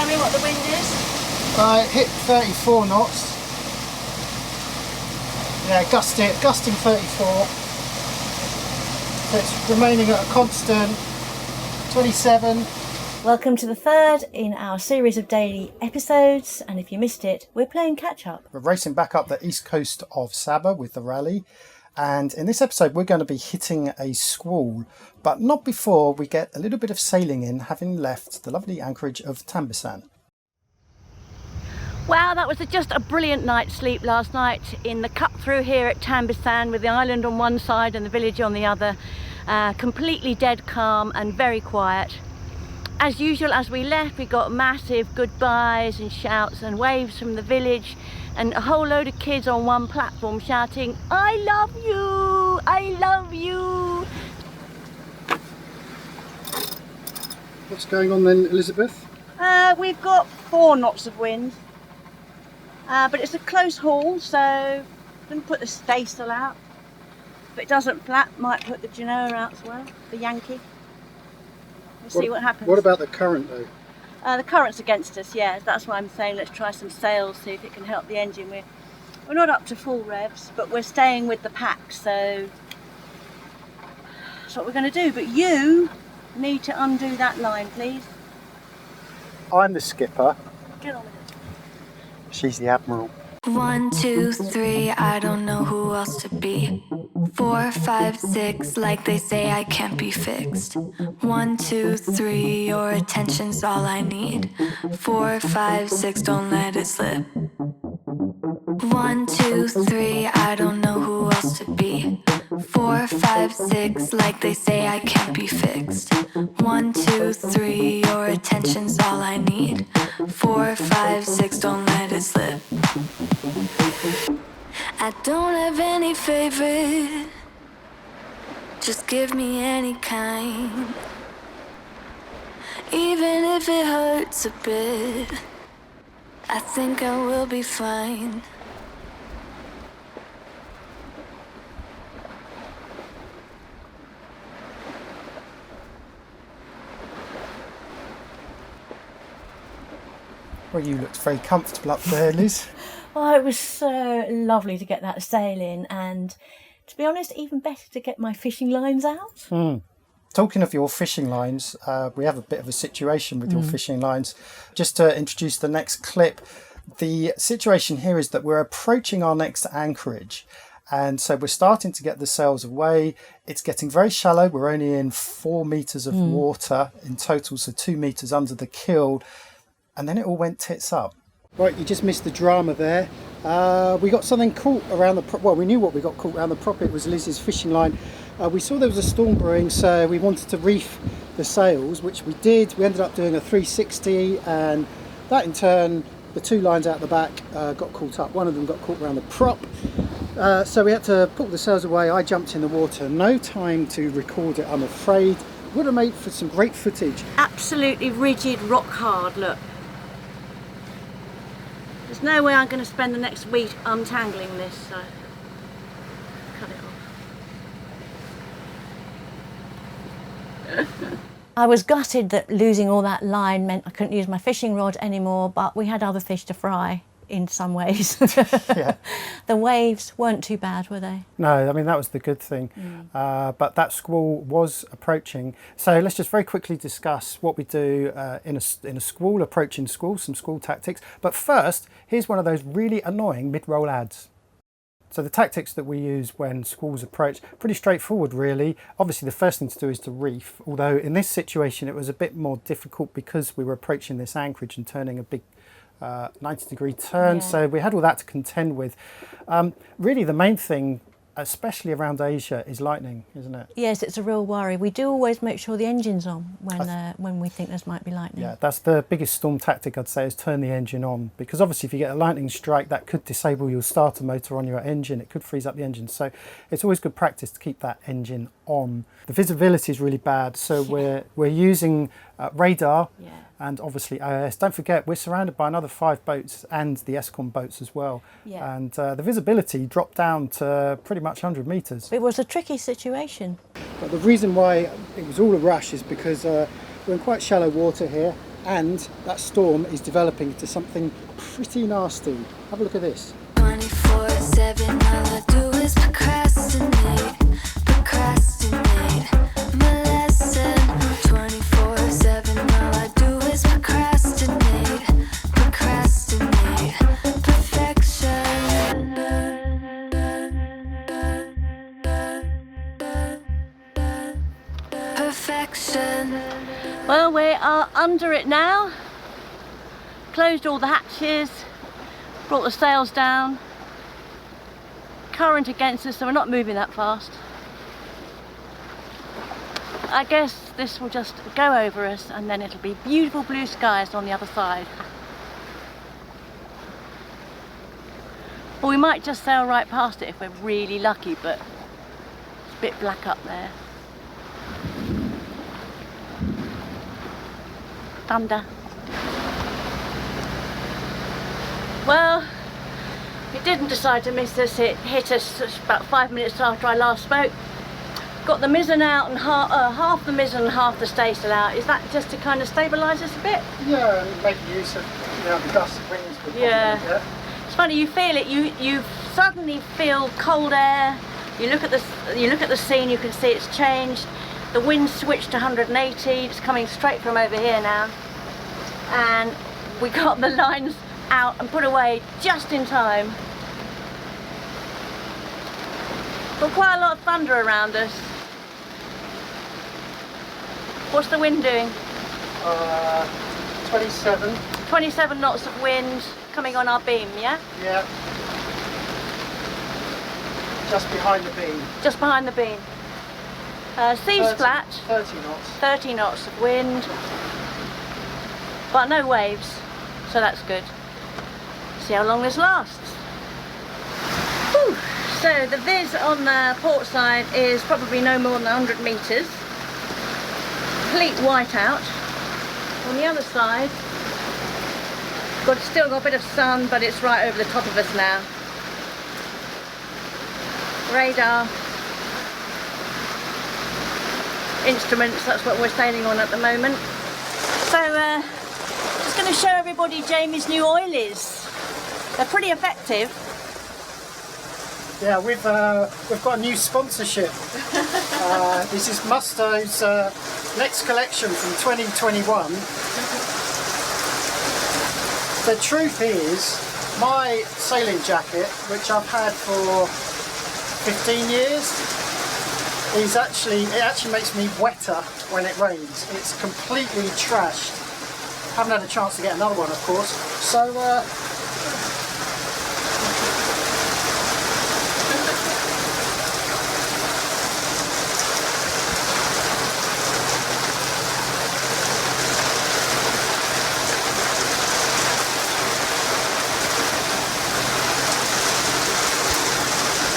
me what the wind is? It hit 34 knots. Yeah, gusting 34. So it's remaining at a constant 27. Welcome to the third in our series of daily episodes, and if you missed it, we're playing catch up. We're racing back up the east coast of Sabah with the rally, and in this episode we're going to be hitting a squall, but not before we get a little bit of sailing in, having left the lovely anchorage of Tambisan. Wow, that was just a brilliant night's sleep last night in the cut through here at Tambisan, with the island on one side and the village on the other. Completely dead calm and very quiet. As usual, as we left, we got massive goodbyes and shouts and waves from the village, and a whole load of kids on one platform shouting, "I love you! I love you!" What's going on then, Elizabeth? We've got 4 knots of wind, but it's a close haul, so I'm going to put the staysail out. If it doesn't flap, might put the Genoa out as well, the Yankee. We'll see what happens. What about the current though? The current's against us, yeah. That's why I'm saying let's try some sails, see if it can help the engine. We're not up to full revs, but we're staying with the pack, so that's what we're going to do. But you need to undo that line, please. I'm the skipper. Get on with it. She's the admiral. 1, 2, 3, I don't know who else to be. 4, 5, 6, like they say I can't be fixed. 1, 2, 3, your attention's all I need. 4, 5, 6, don't let it slip. 1, 2, 3, I don't know who else to be. 4, 5, 6, like they say I can't be fixed. 1, 2, 3, your attention's all I need. 4, 5, 6, don't let it slip. I don't have any favorite, just give me any kind. Even if it hurts a bit, I think I will be fine. Well, you looked very comfortable up there, Liz. Oh, it was so lovely to get that sail in, and to be honest, even better to get my fishing lines out. Talking of your fishing lines, we have a bit of a situation with your fishing lines. Just to introduce the next clip, the situation here is that we're approaching our next anchorage, and so we're starting to get the sails away. It's getting very shallow. We're only in 4 meters of water in total, so 2 meters under the keel, and then it all went tits up. Right, you just missed the drama there. We got something caught around the prop. Well, we knew what we got caught around the prop. It was Liz's fishing line. We saw there was a storm brewing, so we wanted to reef the sails, which we did. We ended up doing a 360, and that in turn, the 2 lines out the back got caught up. One of them got caught around the prop. So we had to pull the sails away. I jumped in the water. No time to record it, I'm afraid. Would have made for some great footage. Absolutely rigid, rock hard, look. There's no way I'm going to spend the next week untangling this, so cut it off. I was gutted that losing all that line meant I couldn't use my fishing rod anymore, but we had other fish to fry in some ways. Yeah. The waves weren't too bad, were they? No, I mean, that was the good thing. But that squall was approaching. So let's just very quickly discuss what we do in a squall, approaching squall, some squall tactics. But first, here's one of those really annoying mid-roll ads. So the tactics that we use when squalls approach, pretty straightforward really. Obviously the first thing to do is to reef, although in this situation it was a bit more difficult because we were approaching this anchorage and turning a big 90-degree turn, so we had all that to contend with. Really the main thing, especially around Asia, is lightning, isn't it? Yes, it's a real worry. We do always make sure the engine's on when we think there might be lightning. Yeah, that's the biggest storm tactic, I'd say, is turn the engine on, because obviously if you get a lightning strike, that could disable your starter motor on your engine. It could freeze up the engine, so it's always good practice to keep that engine on. The visibility is really bad, so we're using radar and obviously AIS. Don't forget, we're surrounded by another 5 boats and the Escom boats as well. And the visibility dropped down to pretty much 100 metres. It was a tricky situation. But the reason why it was all a rush is because we're in quite shallow water here, and that storm is developing into something pretty nasty. Have a look at this. 24/7, all I do is procrastinate, procrastinate. My lesson. 24/7, all I do is procrastinate, procrastinate. Perfection. Perfection. Well, we are under it now. Closed all the hatches, brought the sails down. Current against us, so we're not moving that fast. I guess this will just go over us and then it'll be beautiful blue skies on the other side. Or we might just sail right past it if we're really lucky, but it's a bit black up there. Thunder. Well, it didn't decide to miss us. It hit us about 5 minutes after I last spoke. Got the mizzen out and half the mizzen and half the staysail out. Is that just to kind of stabilise us a bit? Yeah, and make use of the gust of winds. Yeah. It's funny, you feel it. You suddenly feel cold air. You look at the scene. You can see it's changed. The wind switched to 180. It's coming straight from over here now, and we got the lines out and put away just in time. Got quite a lot of thunder around us. What's the wind doing? 27. 27 knots of wind coming on our beam, yeah? Yeah. Just behind the beam. Just behind the beam. Sea's flat. 30 knots. 30 knots of wind. But no waves, so that's good. See how long this lasts. Whew. So the viz on the port side is probably no more than 100 metres. Complete whiteout. On the other side, still got a bit of sun, but it's right over the top of us now. Radar. Instruments, that's what we're sailing on at the moment. So, just going to show everybody Jamie's new oilies. They're pretty effective. Yeah, we've got a new sponsorship. This is Musto's next collection from 2021. The truth is, my sailing jacket, which I've had for 15 years, it actually makes me wetter when it rains. It's completely trashed. Haven't had a chance to get another one, of course. So